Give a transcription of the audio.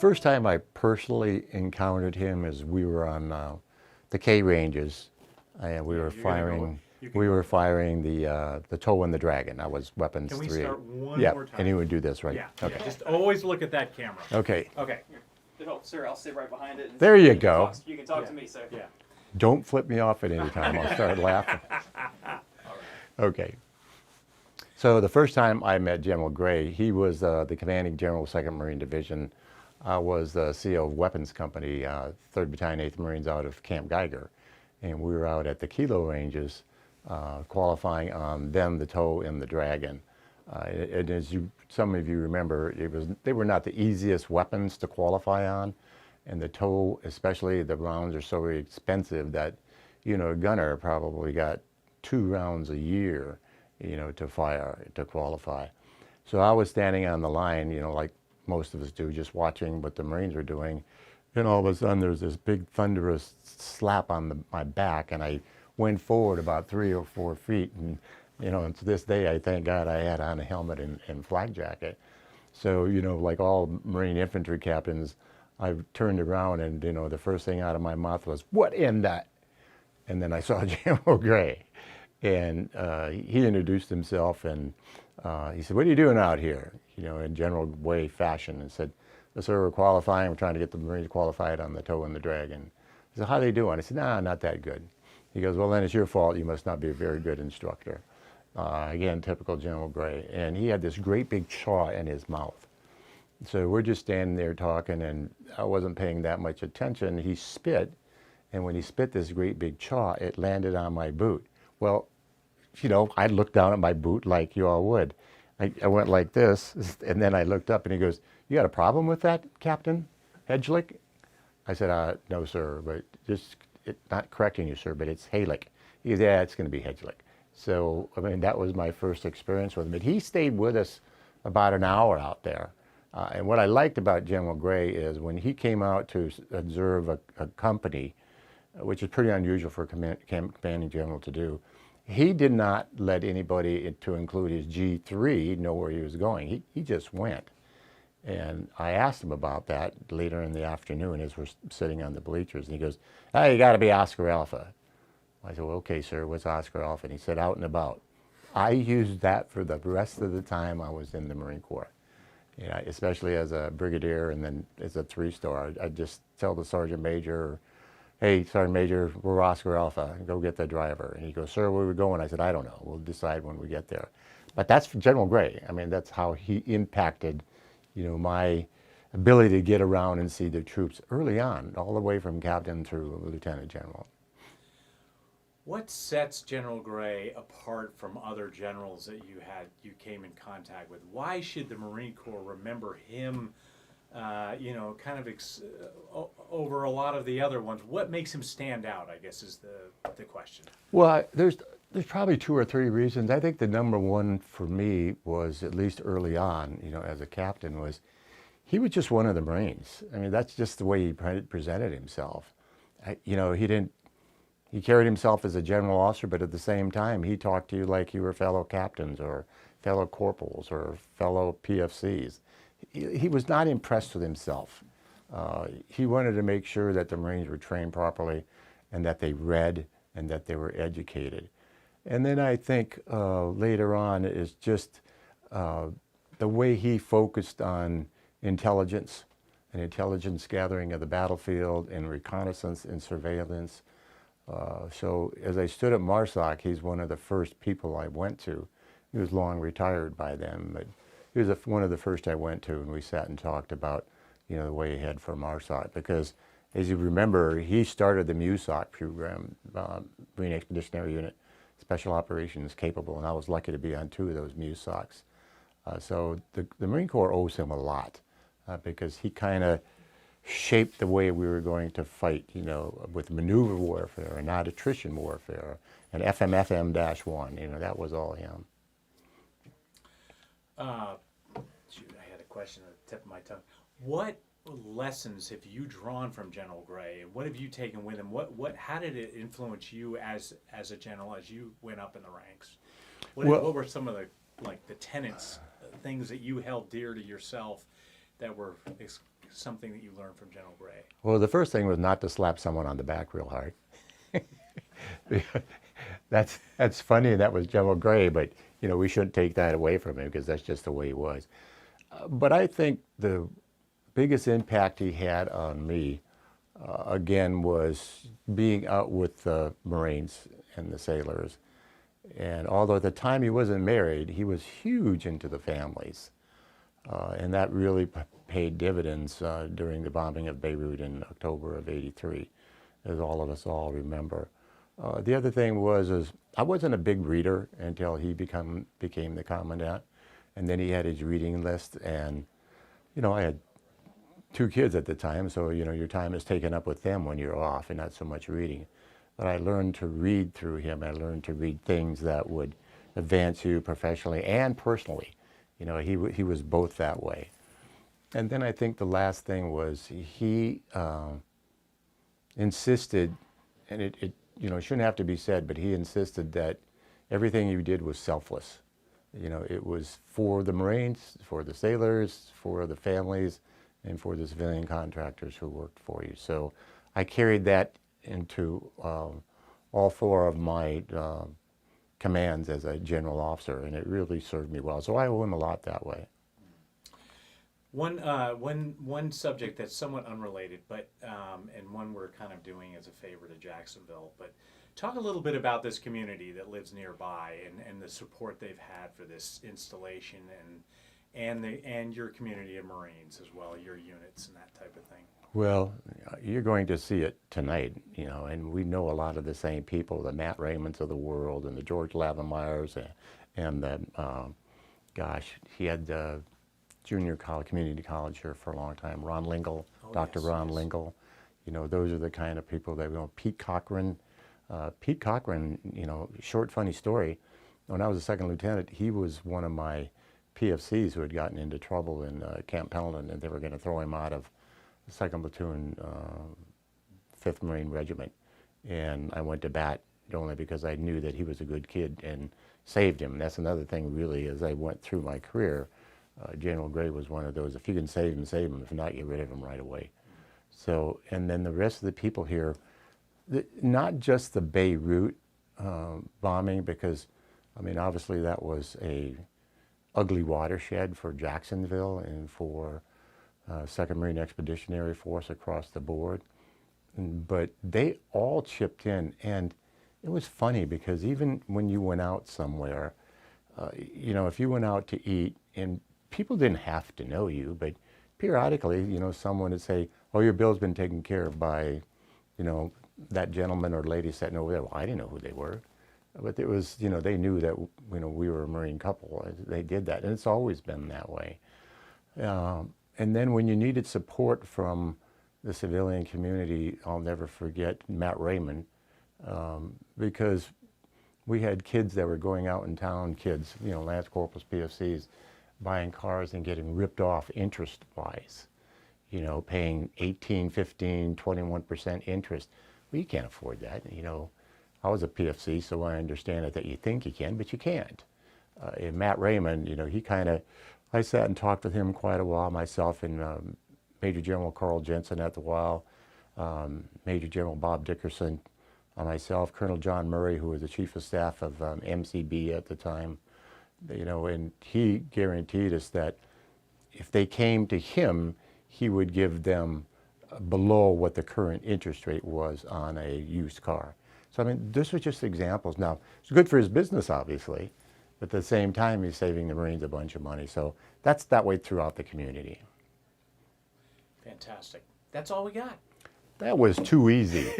first time I personally encountered him is we were on the K ranges, and we were firing. We were firing the TOW and the Dragon. That was weapons 3. Can we start one Yeah, more time? and he would do this, right? Yeah. Okay. Yeah. Just always look at that camera. Okay. Okay. Oh, sir, I'll sit right behind it. And There you go. You can talk to me, sir. Yeah. Don't flip me off at any time. I'll start laughing. Okay. So the first time I met General Gray, he was the commanding general of 2nd Marine Division. I was the CEO of Weapons Company, 3rd Battalion, 8th Marines out of Camp Geiger. And we were out at the Kilo ranges qualifying on them, the TOW and the Dragon. And as some of you remember, they were not the easiest weapons to qualify on. And the TOW, especially, the rounds are so expensive that, a gunner probably got 2 rounds a year, to fire, to qualify. So I was standing on the line, like most of us do, just watching what the Marines were doing. And all of a sudden, there's this big thunderous slap on my back, and I went forward about 3 or 4 feet. And, and to this day, I thank God I had on a helmet and flak jacket. So, like all Marine infantry captains, I turned around and, the first thing out of my mouth was, "What in that?" And then I saw General Gray. And he introduced himself, and he said, "What are you doing out here?" In General Way fashion, and said, "Sir, we're qualifying. We're trying to get the Marines qualified on the TOW and the Dragon." He said, "How are they doing?" I said, "Nah, not that good." He goes, "Well, then it's your fault. You must not be a very good instructor." Again, typical General Gray. And he had this great big chaw in his mouth. So we're just standing there talking, and I wasn't paying that much attention. He spit, and when he spit this great big chaw, it landed on my boot. Well, I looked down at my boot like you all would. I went like this, and then I looked up, and he goes, "You got a problem with that, Captain Hejlik?" I said, "No, sir, but not correcting you, sir, but it's Hejlik." He goes, "Yeah, it's going to be Hejlik." So, that was my first experience with him. But he stayed with us about an hour out there. And what I liked about General Gray is when he came out to observe a company, which is pretty unusual for a commanding general to do, he did not let anybody, to include his G3, know where he was going. He just went. And I asked him about that later in the afternoon as we're sitting on the bleachers. And he goes, "Hey, you got to be Oscar Alpha." I said, "Well, okay, sir, what's Oscar Alpha?" And he said, "Out and about." I used that for the rest of the time I was in the Marine Corps. Especially as a brigadier and then as a 3-star. I'd just tell the sergeant major, "Hey, Sergeant Major, we're Oscar Alpha. Go get the driver." And he goes, "Sir, where are we going?" I said, "I don't know. We'll decide when we get there." But that's General Gray. That's how he impacted, my ability to get around and see the troops early on, all the way from captain through lieutenant general. What sets General Gray apart from other generals that you came in contact with? Why should the Marine Corps remember him, over a lot of the other ones? What makes him stand out, I guess, is the question. Well, there's probably 2 or 3 reasons. I think the number one for me was, at least early on, as a captain, was he was just one of the Marines. That's just the way he presented himself. He carried himself as a general officer, but at the same time, he talked to you like you were fellow captains or fellow corporals or fellow PFCs. He was not impressed with himself. He wanted to make sure that the Marines were trained properly and that they read and that they were educated. And then I think later on is just the way he focused on intelligence and intelligence gathering of the battlefield and reconnaissance and surveillance. So as I stood at MARSOC, he's one of the first people I went to. He was long retired by then, but he was one of the first I went to, and we sat and talked about, the way ahead for MARSOC. Because as you remember, he started the MUSOC program, Marine Expeditionary Unit, Special Operations Capable, and I was lucky to be on 2 of those MUSOCs. So the Marine Corps owes him a lot because he kind of shaped the way we were going to fight, with maneuver warfare and not attrition warfare, and FMFM-1, that was all him. I had a question at the tip of my tongue. What lessons have you drawn from General Gray, and what have you taken with him? How did it influence you as a general as you went up in the ranks? What were some of the tenets, things that you held dear to yourself that were something that you learned from General Gray? Well, the first thing was not to slap someone on the back real hard. That's funny, and that was General Gray, but we shouldn't take that away from him because that's just the way he was. But I think the biggest impact he had on me, again, was being out with the Marines and the sailors. And although at the time he wasn't married, he was huge into the families. And that really paid dividends during the bombing of Beirut in October of '83, as all of us all remember. The other thing was I wasn't a big reader until he became the commandant. And then he had his reading list, and I had 2 kids at the time, so your time is taken up with them when you're off and not so much reading. But I learned to read through him. I learned to read things that would advance you professionally and personally. He was both that way. And then I think the last thing was he insisted, and it shouldn't have to be said, but he insisted that everything you did was selfless. It was for the Marines, for the sailors, for the families, and for the civilian contractors who worked for you. So I carried that into all 4 of my commands as a general officer, and it really served me well. So I owe him a lot that way. One subject that's somewhat unrelated, but and one we're kind of doing as a favor to Jacksonville, but talk a little bit about this community that lives nearby and the support they've had for this installation and your community of Marines as well, your units and that type of thing. Well, you're going to see it tonight, and we know a lot of the same people, the Matt Raymonds of the world and the George Lavemeyers and the, he had junior college, community college here for a long time, Ron Lingle, Dr. Yes, Ron yes. Lingle. Those are the kind of people that, Pete Cochran, short funny story, when I was a second lieutenant, he was one of my PFCs who had gotten into trouble in Camp Pendleton, and they were going to throw him out of the 2nd Platoon, 5th Marine Regiment. And I went to bat only because I knew that he was a good kid and saved him. That's another thing, really, as I went through my career. General Gray was one of those, if you can save him, save him. If not, get rid of him right away. So, and then the rest of the people here, not just the Beirut bombing, because, obviously that was a ugly watershed for Jacksonville and for 2nd Marine Expeditionary Force across the board. But they all chipped in, and it was funny because even when you went out somewhere, if you went out to eat, and people didn't have to know you, but periodically, someone would say, "Oh, your bill's been taken care of by, that gentleman or lady sitting over there." Well, I didn't know who they were, but it was, they knew that, we were a Marine couple. They did that, and it's always been that way. And then when you needed support from the civilian community, I'll never forget Matt Raymond, because we had kids that were going out in town, kids, Lance Corporals, PFCs, buying cars and getting ripped off interest-wise, paying 18, 15, 21% interest. Well, you can't afford that. I was a PFC, so I understand it that you think you can, but you can't. And Matt Raymond, I sat and talked with him quite a while, myself and Major General Carl Jensen at the while, Major General Bob Dickerson, myself, Colonel John Murray, who was the Chief of Staff of MCB at the time, and he guaranteed us that if they came to him, he would give them below what the current interest rate was on a used car. So, this was just examples. Now, it's good for his business, obviously, but at the same time, he's saving the Marines a bunch of money. So that's that way throughout the community. Fantastic. That's all we got. That was too easy.